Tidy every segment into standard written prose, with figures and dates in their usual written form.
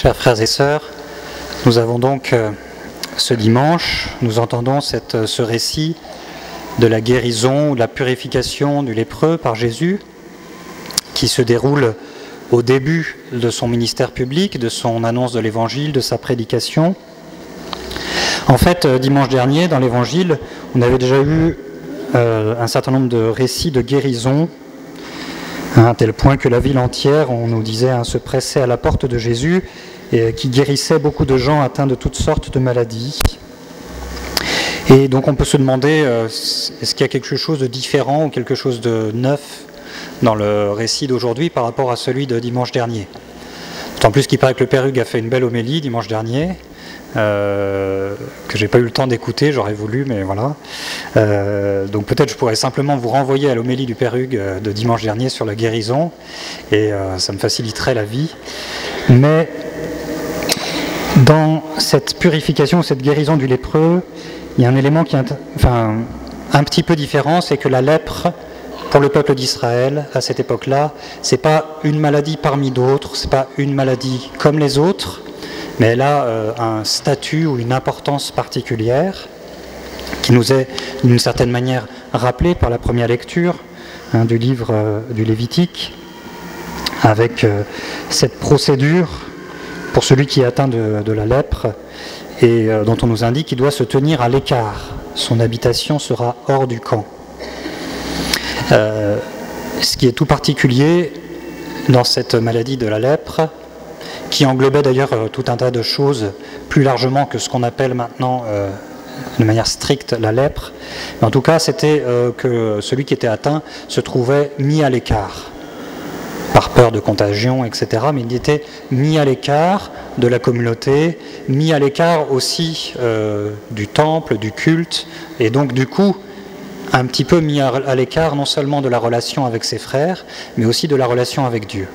Chers frères et sœurs, nous avons donc ce dimanche, nous entendons ce récit de la guérison ou de la purification du lépreux par Jésus qui se déroule au début de son ministère public, de son annonce de l'évangile, de sa prédication. En fait, dimanche dernier, dans l'évangile, on avait déjà eu un certain nombre de récits de guérison, à un tel point que la ville entière, on nous disait, se pressait à la porte de Jésus et qui guérissait beaucoup de gens atteints de toutes sortes de maladies. Et donc on peut se demander, est-ce qu'il y a quelque chose de différent ou quelque chose de neuf dans le récit d'aujourd'hui par rapport à celui de dimanche dernier. D'autant plus qu'il paraît que le Père Hugues a fait une belle homélie dimanche dernier, que j'ai pas eu le temps d'écouter, j'aurais voulu, mais voilà. Donc peut-être je pourrais simplement vous renvoyer à l'homélie du Père Hugues de dimanche dernier sur la guérison, et ça me faciliterait la vie. Mais dans cette purification, cette guérison du lépreux, il y a un élément qui est un petit peu différent, c'est que la lèpre, pour le peuple d'Israël, à cette époque-là, c'est pas une maladie parmi d'autres, c'est pas une maladie comme les autres, mais elle a un statut ou une importance particulière qui nous est d'une certaine manière rappelée par la première lecture du livre du Lévitique, avec cette procédure pour celui qui est atteint de la lèpre et dont on nous indique qu'il doit se tenir à l'écart. Son habitation sera hors du camp. Ce qui est tout particulier dans cette maladie de la lèpre, qui englobait d'ailleurs tout un tas de choses plus largement que ce qu'on appelle maintenant de manière stricte la lèpre, mais en tout cas c'était que celui qui était atteint se trouvait mis à l'écart, par peur de contagion, etc. Mais il était mis à l'écart de la communauté, mis à l'écart aussi du temple, du culte, et donc du coup un petit peu mis à l'écart non seulement de la relation avec ses frères, mais aussi de la relation avec Dieu.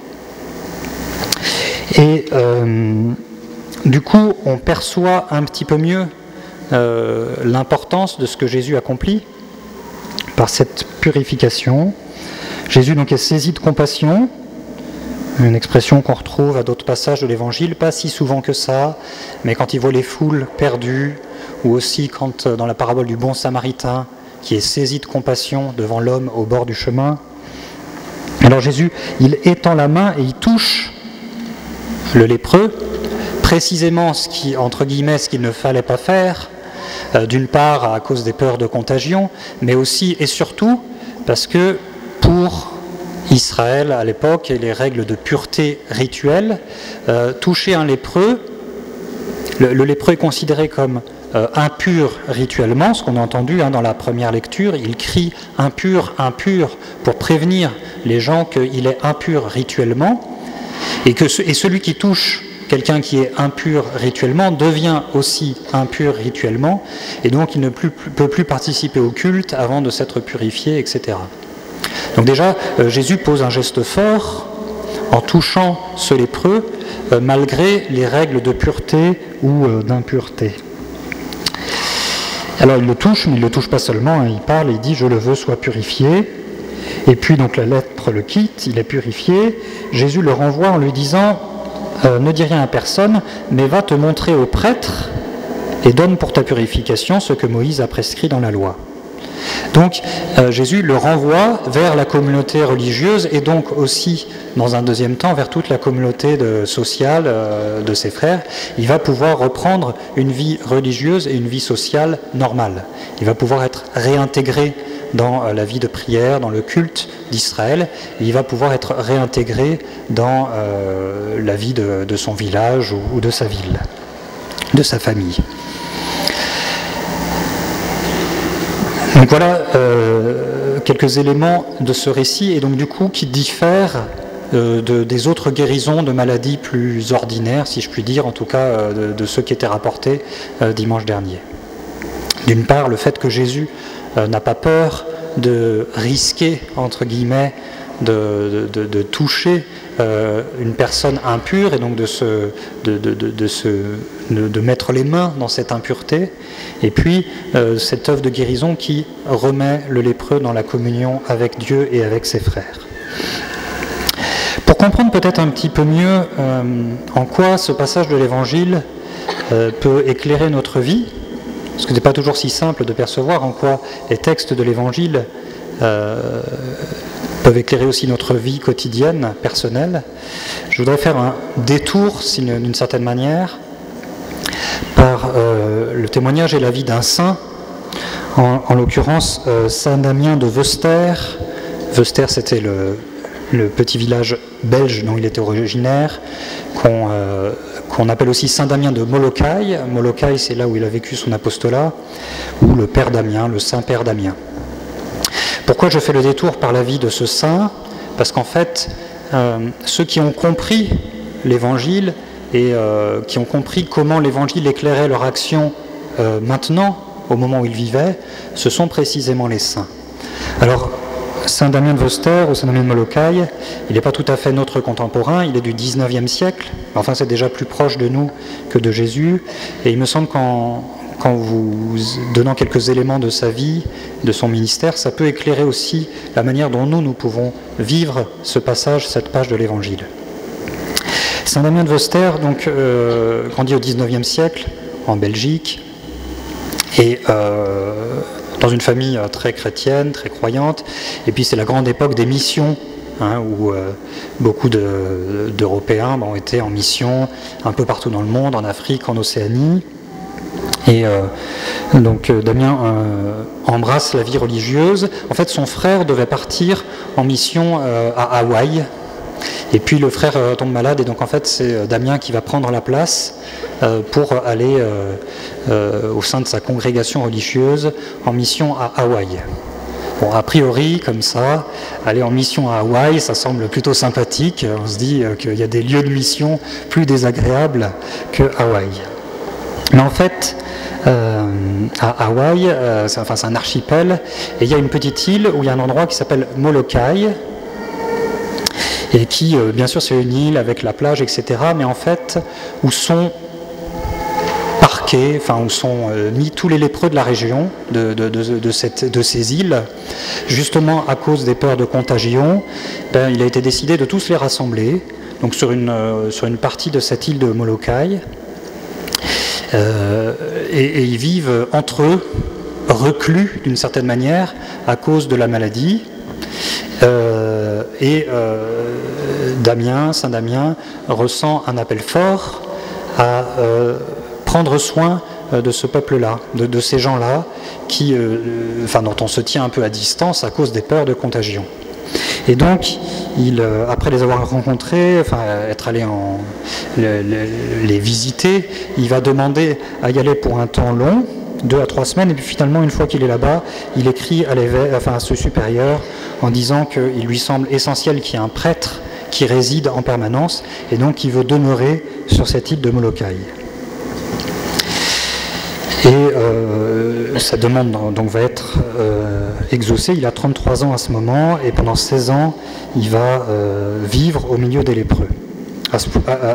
Et du coup, on perçoit un petit peu mieux l'importance de ce que Jésus accomplit par cette purification. Jésus donc est saisi de compassion, une expression qu'on retrouve à d'autres passages de l'Évangile, pas si souvent que ça, mais quand il voit les foules perdues, ou aussi quand dans la parabole du bon Samaritain, qui est saisi de compassion devant l'homme au bord du chemin. Alors Jésus, il étend la main et il touche le lépreux, précisément ce qui, entre guillemets, ce qu'il ne fallait pas faire, d'une part à cause des peurs de contagion, mais aussi et surtout parce que pour Israël à l'époque et les règles de pureté rituelle, toucher un lépreux, le lépreux est considéré comme impur rituellement, ce qu'on a entendu dans la première lecture, il crie impur, impur pour prévenir les gens qu'il est impur rituellement, et celui qui touche quelqu'un qui est impur rituellement devient aussi impur rituellement, et donc il ne peut plus participer au culte avant de s'être purifié, etc. Donc déjà, Jésus pose un geste fort en touchant ce lépreux, malgré les règles de pureté ou d'impureté. Alors il le touche, mais il ne le touche pas seulement, il parle, il dit « je le veux, sois purifié ». Et puis donc la lèpre le quitte, il est purifié. Jésus le renvoie en lui disant « ne dis rien à personne, mais va te montrer au prêtre et donne pour ta purification ce que Moïse a prescrit dans la loi ». Donc Jésus le renvoie vers la communauté religieuse et donc aussi, dans un deuxième temps, vers toute la communauté sociale de ses frères. Il va pouvoir reprendre une vie religieuse et une vie sociale normale. Il va pouvoir être réintégré dans la vie de prière, dans le culte d'Israël. Il va pouvoir être réintégré dans la vie de son village ou de sa ville, de sa famille. Donc voilà quelques éléments de ce récit et donc du coup qui diffèrent des autres guérisons de maladies plus ordinaires, si je puis dire, en tout cas de ceux qui étaient rapportés dimanche dernier. D'une part, le fait que Jésus n'a pas peur de risquer, entre guillemets, de toucher une personne impure et donc de mettre les mains dans cette impureté, et puis cette œuvre de guérison qui remet le lépreux dans la communion avec Dieu et avec ses frères. Pour comprendre peut-être un petit peu mieux en quoi ce passage de l'Évangile peut éclairer notre vie, parce que ce n'est pas toujours si simple de percevoir en quoi les textes de l'Évangile peuvent éclairer aussi notre vie quotidienne, personnelle, je voudrais faire un détour, d'une certaine manière, par le témoignage et la vie d'un saint, en l'occurrence Saint Damien de Veuster. Veuster, c'était le petit village belge dont il était originaire, qu'on appelle aussi Saint Damien de Molokai. Molokai, c'est là où il a vécu son apostolat, ou le Père Damien, le Saint Père Damien. Pourquoi je fais le détour par la vie de ce saint? Parce qu'en fait, ceux qui ont compris l'Évangile et qui ont compris comment l'Évangile éclairait leur action maintenant, au moment où ils vivaient, ce sont précisément les saints. Alors, Saint Damien de Veuster ou Saint Damien de Molokai, il n'est pas tout à fait notre contemporain, il est du 19e siècle, enfin c'est déjà plus proche de nous que de Jésus, et il me semble qu'en vous donnant quelques éléments de sa vie, de son ministère, ça peut éclairer aussi la manière dont nous pouvons vivre ce passage, cette page de l'Évangile. Saint Damien de Veuster, donc, grandit au 19e siècle, en Belgique, et dans une famille très chrétienne, très croyante, et puis c'est la grande époque des missions, où beaucoup d'Européens ont été en mission un peu partout dans le monde, en Afrique, en Océanie. Et donc Damien embrasse la vie religieuse. En fait, son frère devait partir en mission à Hawaï. Et puis le frère tombe malade, et donc en fait c'est Damien qui va prendre la place pour aller au sein de sa congrégation religieuse en mission à Hawaï. Bon, a priori, comme ça, aller en mission à Hawaï, ça semble plutôt sympathique. On se dit qu'il y a des lieux de mission plus désagréables que Hawaï. Mais en fait, à Hawaï, c'est un archipel, et il y a une petite île où il y a un endroit qui s'appelle Molokai, et qui, bien sûr, c'est une île avec la plage, etc., mais en fait, où sont parqués, où sont mis tous les lépreux de la région, de ces îles, justement à cause des peurs de contagion, il a été décidé de tous les rassembler, donc sur une partie de cette île de Molokai, et ils vivent entre eux, reclus d'une certaine manière, à cause de la maladie. Saint Damien ressent un appel fort à prendre soin de ce peuple-là, de ces gens-là, dont on se tient un peu à distance à cause des peurs de contagion. Et donc, après les avoir rencontrés, être allé les visiter, il va demander à y aller pour un temps long, 2 à 3 semaines, et puis finalement, une fois qu'il est là-bas, il écrit à ce supérieur en disant qu'il lui semble essentiel qu'il y ait un prêtre qui réside en permanence, et donc il veut demeurer sur cette île de Molokai. Et sa demande donc va être exaucée. Il a 33 ans à ce moment, et pendant 16 ans, il va vivre au milieu des lépreux.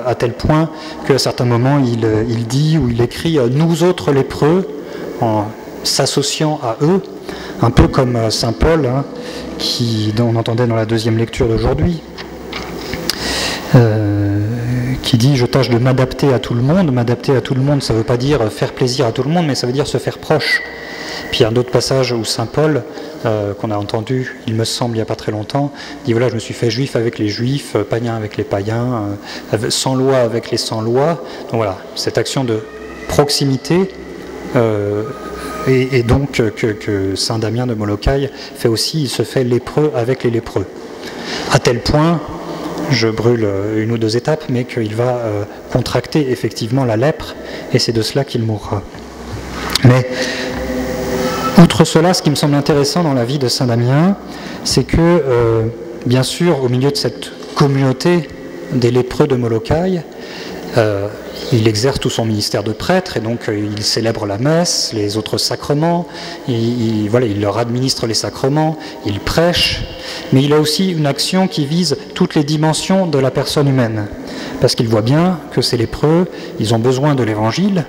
À tel point qu'à certains moments, il dit ou il écrit « nous autres lépreux », en s'associant à eux, un peu comme saint Paul, dont on entendait dans la deuxième lecture d'aujourd'hui, qui dit « je tâche de m'adapter à tout le monde ». M'adapter à tout le monde, ça ne veut pas dire faire plaisir à tout le monde, mais ça veut dire se faire proche. Puis il y a un autre passage où saint Paul, qu'on a entendu, il me semble, il n'y a pas très longtemps, dit « voilà, je me suis fait juif avec les juifs, païen avec les païens, sans loi avec les sans loi ». Donc voilà, cette action de proximité, et donc que saint Damien de Molokai fait aussi, il se fait lépreux avec les lépreux. À tel point, je brûle une ou 2 étapes, mais qu'il va contracter effectivement la lèpre, et c'est de cela qu'il mourra. Mais outre cela, ce qui me semble intéressant dans la vie de saint Damien, c'est que, bien sûr, au milieu de cette communauté des lépreux de Molokai, il exerce tout son ministère de prêtre, et donc il célèbre la messe, les autres sacrements, il leur administre les sacrements, il prêche, mais il a aussi une action qui vise toutes les dimensions de la personne humaine, parce qu'il voit bien que ces lépreux, ils ont besoin de l'Évangile,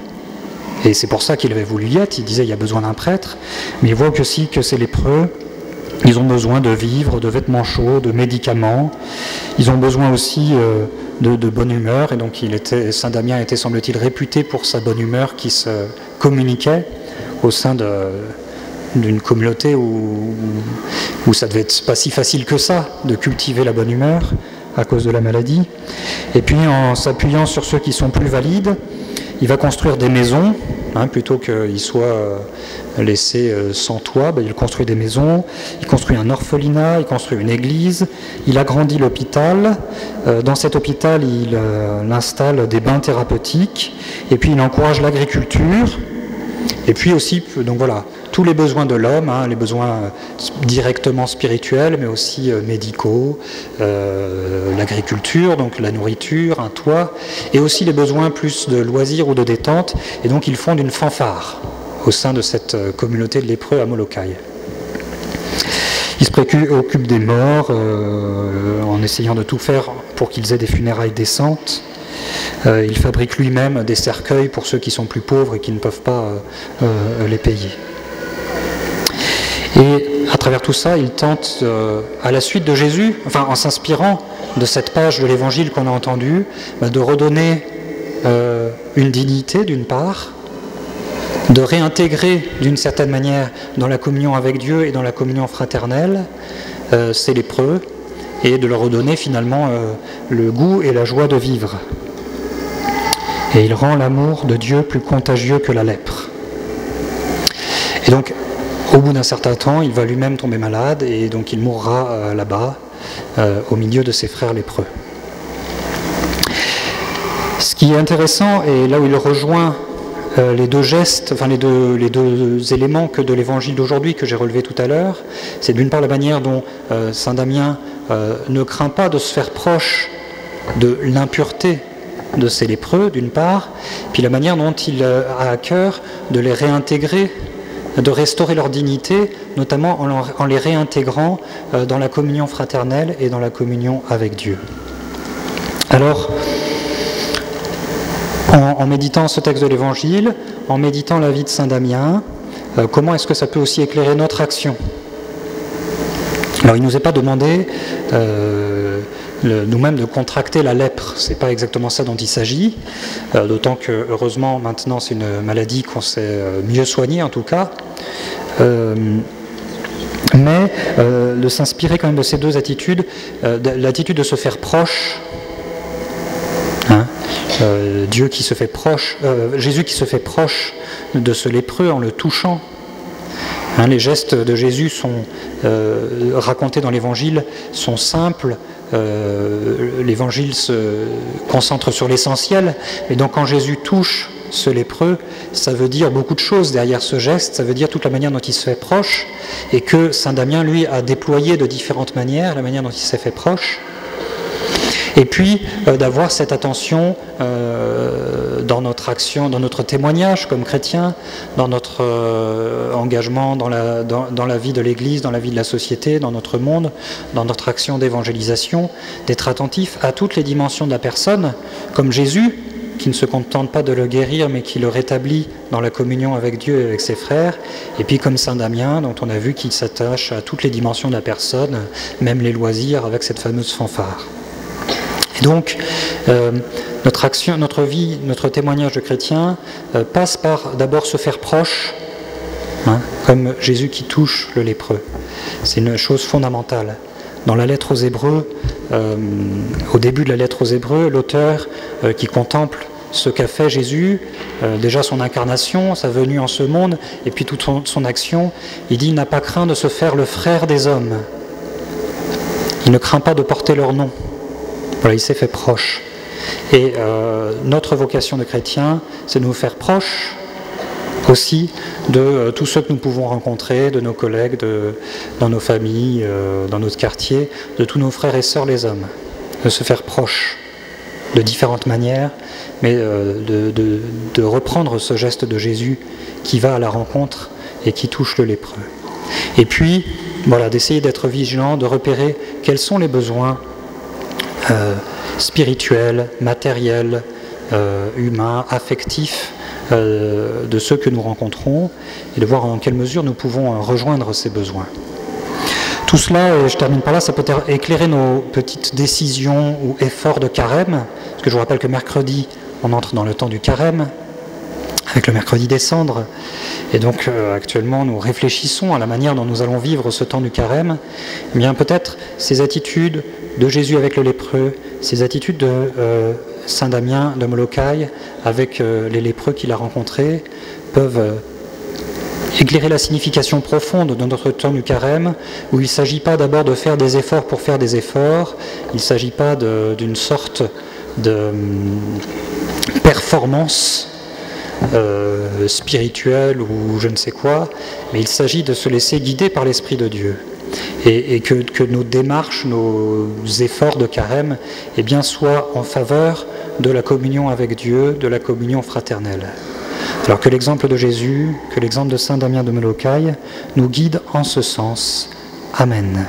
et c'est pour ça qu'il avait voulu y être. Il disait il y a besoin d'un prêtre, mais il voit aussi que ces lépreux, Ils ont besoin de vivres, de vêtements chauds, de médicaments. Ils ont besoin aussi de bonne humeur. Et donc Saint Damien était, semble-t-il, réputé pour sa bonne humeur qui se communiquait au sein d'une communauté où ça devait être pas si facile que ça de cultiver la bonne humeur à cause de la maladie. Et puis en s'appuyant sur ceux qui sont plus valides, il va construire des maisons, plutôt qu'ils soient laissés sans toit. Il construit des maisons, il construit un orphelinat, il construit une église, il agrandit l'hôpital. Dans cet hôpital, il installe des bains thérapeutiques, et puis il encourage l'agriculture, et puis aussi, donc voilà, tous les besoins de l'homme, les besoins directement spirituels, mais aussi médicaux, l'agriculture, donc la nourriture, un toit, et aussi les besoins plus de loisirs ou de détente. Et donc il fonde une fanfare au sein de cette communauté de lépreux à Molokai. Il se préoccupe des morts en essayant de tout faire pour qu'ils aient des funérailles décentes. Il fabrique lui-même des cercueils pour ceux qui sont plus pauvres et qui ne peuvent pas les payer. Et à travers tout ça, il tente, à la suite de Jésus, en s'inspirant de cette page de l'Évangile qu'on a entendue, de redonner une dignité d'une part, de réintégrer d'une certaine manière dans la communion avec Dieu et dans la communion fraternelle ces lépreux, et de leur redonner finalement le goût et la joie de vivre. Et il rend l'amour de Dieu plus contagieux que la lèpre. Et donc, au bout d'un certain temps, il va lui-même tomber malade, et donc il mourra là-bas, au milieu de ses frères lépreux. Ce qui est intéressant, et là où il rejoint les deux gestes, les deux éléments que de l'évangile d'aujourd'hui que j'ai relevé tout à l'heure, c'est d'une part la manière dont Saint Damien ne craint pas de se faire proche de l'impureté de ces lépreux, d'une part, puis la manière dont il a à cœur de les réintégrer, de restaurer leur dignité, notamment en les réintégrant dans la communion fraternelle et dans la communion avec Dieu. Alors, en méditant ce texte de l'Évangile, en méditant la vie de Saint Damien, comment est-ce que ça peut aussi éclairer notre action ? Alors, il ne nous est pas demandé nous-mêmes de contracter la lèpre. Ce n'est pas exactement ça dont il s'agit, d'autant que, heureusement, maintenant, c'est une maladie qu'on sait mieux soigner, en tout cas. Mais de s'inspirer quand même de ces deux attitudes, l'attitude de se faire proche, Dieu qui se fait proche, Jésus qui se fait proche de ce lépreux en le touchant. Les gestes de Jésus sont racontés dans l'Évangile, sont simples. L'Évangile se concentre sur l'essentiel, et donc quand Jésus touche ce lépreux, ça veut dire beaucoup de choses derrière ce geste, ça veut dire toute la manière dont il se fait proche, et que Saint Damien, lui, a déployé de différentes manières la manière dont il s'est fait proche. Et puis d'avoir cette attention dans notre action, dans notre témoignage comme chrétien, dans notre engagement dans la vie de l'Église, dans la vie de la société, dans notre monde, dans notre action d'évangélisation, d'être attentif à toutes les dimensions de la personne, comme Jésus, qui ne se contente pas de le guérir, mais qui le rétablit dans la communion avec Dieu et avec ses frères, et puis comme Saint Damien, dont on a vu qu'il s'attache à toutes les dimensions de la personne, même les loisirs, avec cette fameuse fanfare. Et donc, notre action, notre vie, notre témoignage de chrétien passe par d'abord se faire proche, comme Jésus qui touche le lépreux. C'est une chose fondamentale. Dans la lettre aux Hébreux, au début de la lettre aux Hébreux, l'auteur qui contemple ce qu'a fait Jésus, déjà son incarnation, sa venue en ce monde, et puis toute son action, il dit « Il n'a pas craint de se faire le frère des hommes. Il ne craint pas de porter leur nom. » Voilà, il s'est fait proche. Et notre vocation de chrétien, c'est de nous faire proches aussi de tous ceux que nous pouvons rencontrer, de nos collègues, dans nos familles, dans notre quartier, de tous nos frères et sœurs les hommes. De se faire proches de différentes manières, mais de reprendre ce geste de Jésus qui va à la rencontre et qui touche le lépreux. Et puis, voilà, d'essayer d'être vigilant, de repérer quels sont les besoins spirituels, matériels, humains, affectifs de ceux que nous rencontrons, et de voir en quelle mesure nous pouvons rejoindre ces besoins. Tout cela, et je termine par là, ça peut éclairer nos petites décisions ou efforts de carême, parce que je vous rappelle que mercredi, on entre dans le temps du carême, avec le mercredi des cendres, et donc actuellement nous réfléchissons à la manière dont nous allons vivre ce temps du carême. Eh bien peut-être ces attitudes de Jésus avec le lépreux, ces attitudes de Saint Damien de Molokai avec les lépreux qu'il a rencontrés peuvent éclairer la signification profonde de notre temps du carême, où il ne s'agit pas d'abord de faire des efforts pour faire des efforts, il ne s'agit pas d'une sorte de performance spirituelle ou je ne sais quoi, mais il s'agit de se laisser guider par l'Esprit de Dieu. Et que nos démarches, nos efforts de carême, eh bien, soient en faveur de la communion avec Dieu, de la communion fraternelle. Alors que l'exemple de Jésus, que l'exemple de Saint Damien de Molokai nous guide en ce sens. Amen.